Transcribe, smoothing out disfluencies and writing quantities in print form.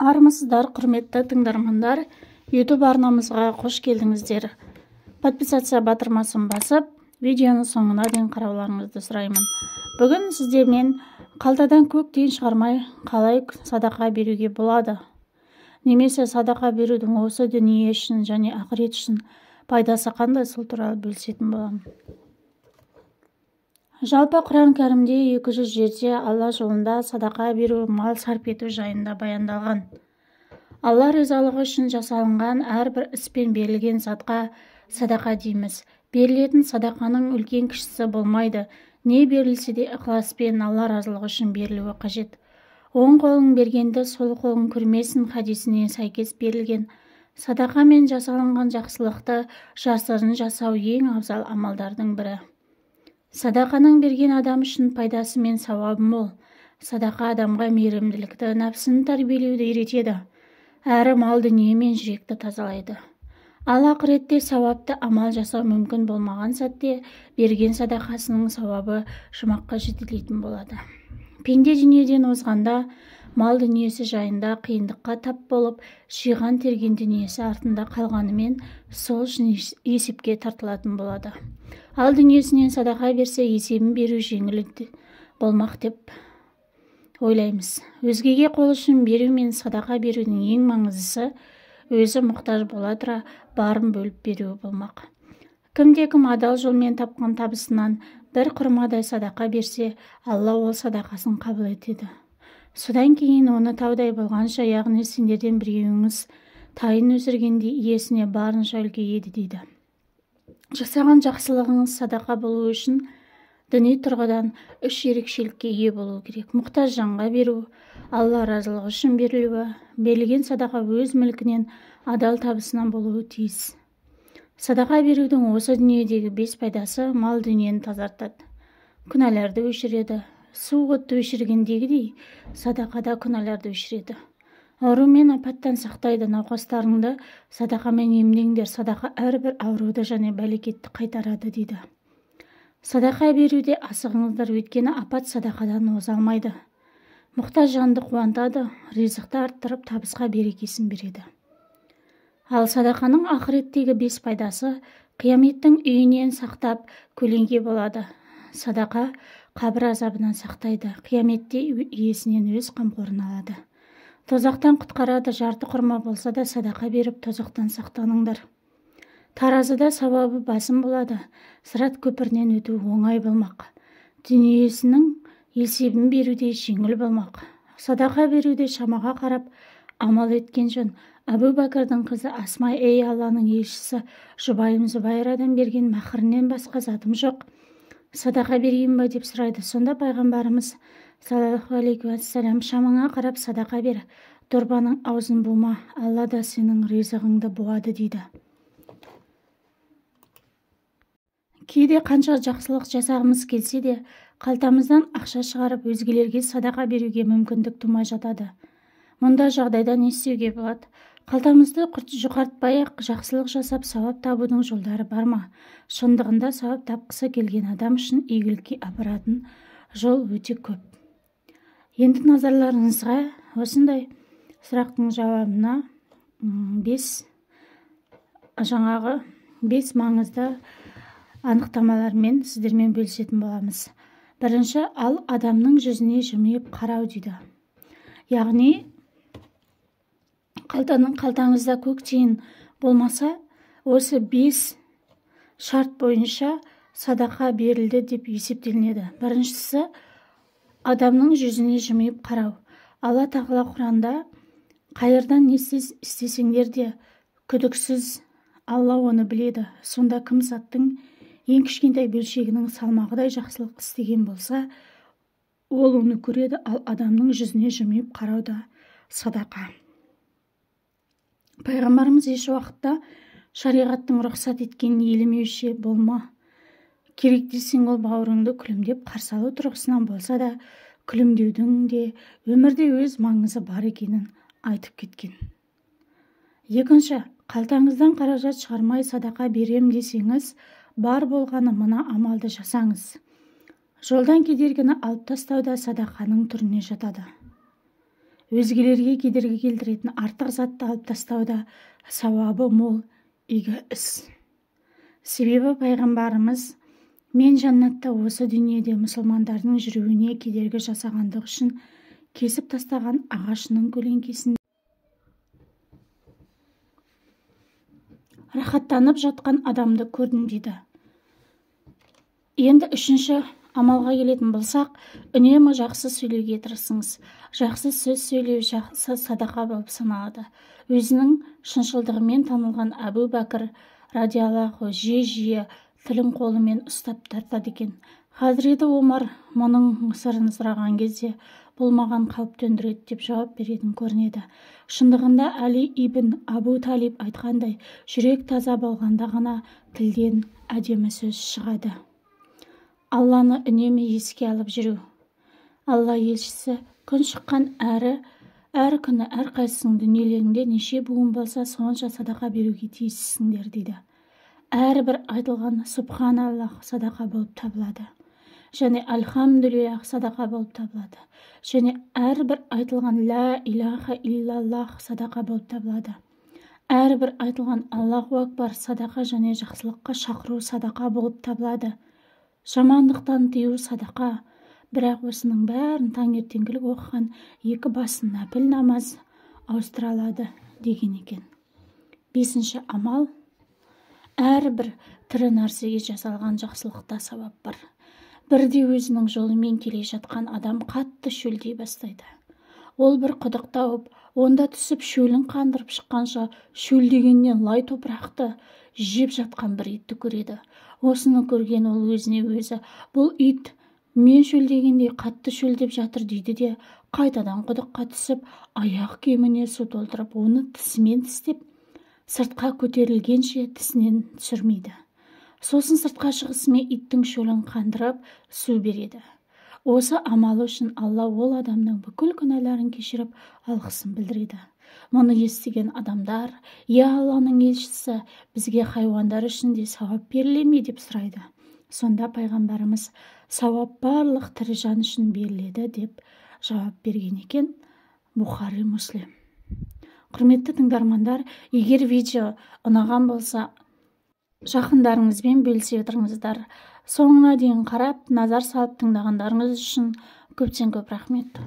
Армысыздар, құрметті тыңдармандар. YouTube арнамызға қош келдіңіздер. Подписация батырмасын басып, видеоны соңына дейін қарауларыңызды сұраймын. Бүгін сіздермен қалтадан көк тиын шығармай қалай садақа беруге болады, немесе садақа берудің осы дүние үшін және ақырет үшін пайдасы қандай, сол туралы бөлісетін боламын. Жалпы Құран кәрімде 200 жерде Алла жолында садақа беру, мал сарп ету жайында баяндалған. Алла ризалығы үшін жасалынған әрбір іспен берілген затқа садақа дейміз. Берілетін садақаның үлкен кішісі болмайды. Не берілсе де ықыласпен Алла разылығы үшін берілуі қажет. Оң қолың бергенді сол қолың көрмесін хадисіне сәйкес берілген. Садақамен жасалынған жақсылықты жасырын жасау ең абзал амалдардың бірі. Садақаның берген адам үшін пайдасы мен сауабы мол. Садақа адамға мейірімділікті, нәпсіні тәрбиелеуді үйретеді. Әрі мал дүние мен жүректі тазалайды. Ал ақыретте сауапты амал жасау мүмкін болмаған сәтте берген садақасының сауабы жұмаққа жетелейтін болады. Пенде дүниеден озғанда мал дүниесі жайында қиындыққа тап болып, жиған терген дүниесі артында қалғанымен сол үшін есепке тартылатын болады. Ал дүниесінен садақа берсе есебін беру жеңіл болмақ деп ойлаймыз. Өзгеге қол ұшын беру мен садақа берудің ең маңыздысы өзі мұқтаж бола тұра барын бөліп беруі болмақ. Кімде-кім адал жолмен тапқан табысынан бір құрмадай садақа берсе, Алла ол садақасын қабыл етеді. Содан кейін оны таудай болғанша, яғни сендерден біреуіңіз тайын өсіргенде иесіне барынша үлгі еді дейді. Жасаған жақсылығыңыз садақа болу үшін діни тұрғыдан 3 ерекшелікке ие болу керек. Мұқтаж жанға беру, Алла разылығы үшін берілуі, берілген садақа өз мүлкінен адал табысынан болуы тиіс. Садақа берудің осы дүниедегі 5 пайдасы: мал дүниені тазартады, күнәларды өшіреді. Су отты өшіргендегідей садақада күнәларды өшіреді. Ауру мен апаттан сақтайды. Науқастарыңды садақамен емдеңдер. Садақа әрбір ауруды және бәлекетті қайтарады дейді. Садақа беруде асығыңыздар, өйткені апат садақадан оза алмайды. Мұқтаж жанды қуантады, ризықты арттырып, табысқа берекесін береді. Ал садақаның ақыреттегі 5 пайдасы: қияметтің үйінен сақтап көлеңке болады. Садақа қабір азабынан сақтайды. Қияметте иесінен өз қамқорын алады. Тозақтан құтқарады. Жарты құрма болса да садақа беріп тозақтан сақтаныңдар. Таразыда сауабы басым болады. Сырат көпірінен өту оңай болмақ. Дүниесінің есебін беруде жеңіл болмақ. Садақа беруде шамаға қарап амал еткен жөн. Әбу Бәкірдің қызы Асма: ей Алланың елшісі, жұбайым Зубайрадан берген махрінен басқа затым жоқ, садақа берейін ба деп сұрайды. Сонда пайғамбарымыз саллаллаху алейхи уассалам: шамаңа қарап садақа бер, дорбаның аузын бума, Алла да сенің ризығыңды буады дейді. Кейде қанша жақсылық жасағымыз келсе де, қалтамыздан ақша шығарып өзгелерге садақа беруге мүмкіндік тумай жатады. Мұнда жағдайда не істеуге болады? Қалтамызды жұқартпай-ақ жақсылық жасап сауап табудың жолдары бар ма? Шындығында сауап тапқысы келген адам үшін игілікке апаратын жол өте көп. Енді назарларыңызға осындай сұрақтың жауабына 5 маңызды анықтамалармен сіздермен бөлісетін боламыз. Бірінші, ал адамның жүзіне жымиып қарау дейді. Яғни қалтаңызда көк тиын болмаса, осы 5 шарт бойынша садақа берілді деп есептелінеді. Біріншісі, адамның жүзіне жымиып қарау. Алла тағала Құранда: қайырдан не істесеңдер де күдіксіз Алла оны біледі. Сонда кім заттың ең кішкентай бөлшегінің салмағыдай жақсылық істеген болса, ол оны көреді. Ал адамның жүзіне жымиып қарау да садақа. Пайғамбарымыз еш уақытта шариғаттың рұқсат еткен елемеуші болма. Керек десең ол бауырыңды күлімдеп қарсы алу тұрғысынан болса да, күлімдеудің де өмірде өз маңызы бар екенін айтып кеткен. Екінші, қалтаңыздан қаражат шығармай садақа берем десеңіз, бар болғаны мына амалды жасаңыз. Жолдан кедергіні алып тастау да садақаның түріне жатады. өзгелерге кедергі келтіретін артық затты алып тастауда сауабы мол игі іс. Себебі пайғамбарымыз мен жаннатта осы дүниеде мұсылмандардың жүруіне кедергі жасағандық үшін кесіп тастаған ағашының көлеңкесінде рахаттанып жатқан адамды көрдім дейді. Енді үшінші амалға келетін болсақ, үнемі жақсы сөйлеуге тырысыңыз. Жақсы сөз сөйлеу жақсы садақа болып саналады. Өзінің шыншылдығымен танылған Әбу Бәкір радиаллаху жиі тілін қолымен ұстап тартады екен. Хазіреті Омар мұның сырын сұраған кезде бұл маған қауіп төндіреді деп жауап беретін көрінеді. Шындығында Әли ибн Абу Талиб айтқандай, жүрек таза болғанда ғана тілден әдемі сөз шығады. Алланы үнемі еске алып жүру. Алла елшісі күн шыққан әр күні әрқайсының дүниелеріңде неше буын болса сонша садақа беруге тиіссіңдер дейді. Әрбір айтылған субханаллах садақа болып табылады. Және альхамдулиллах садақа болып табылады. Және әрбір айтылған ла илаха иллаллах садақа болып табылады. Әрбір айтылған Аллаху акбар садақа және жақсылыққа шақыру садақа болып табылады. Жамандықтан тыю садақа. Бірақ осының бәрін таңертеңгілік оқыған 2 басын нәпіл намаз ауыстыра алады деген екен. 5-ші амал. Әрбір тірі нәрсеге жасалған жақсылықта сауап бар. Бірде өзінің жолымен келе жатқан адам қатты шөлдей бастайды. Ол бір құдық тауып, онда түсіп шөлін қандырып шыққанша шөлдегеннен лай топырақты жеп жатқан бір итті көреді. Осыны көрген ол өзіне өзі, бұл ит мен шөлдегендей қатты шөлдеп жатыр дейді де, қайтадан құдыққа түсіп, аяқ киіміне су толтырып, оны тісімен тістеп, сыртқа көтерілгенше тісінен түсірмейді. Сосын сыртқа шығысымен иттің шөлін қандырып, су береді. Осы амалы үшін Алла ол адамның бүкіл күнәларын кешіріп, алғысын білдіреді. Мұны естіген адамдар, «Я Алланың елшісі, бізге хайуандар үшін де сауап беріле ме?» деп сұрайды. Сонда пайғамбарымыз сауап барлық тірі жан үшін беріледі деп жауап берген екен. Бухари, Муслим. Құрметті тыңдармандар, егер видео ұнаған болса, жақындарыңызбен бөлісе отырыңыздар. Соңына дейін қарап, назар салып тыңдағандарыңыз үшін көптен көп рахмет.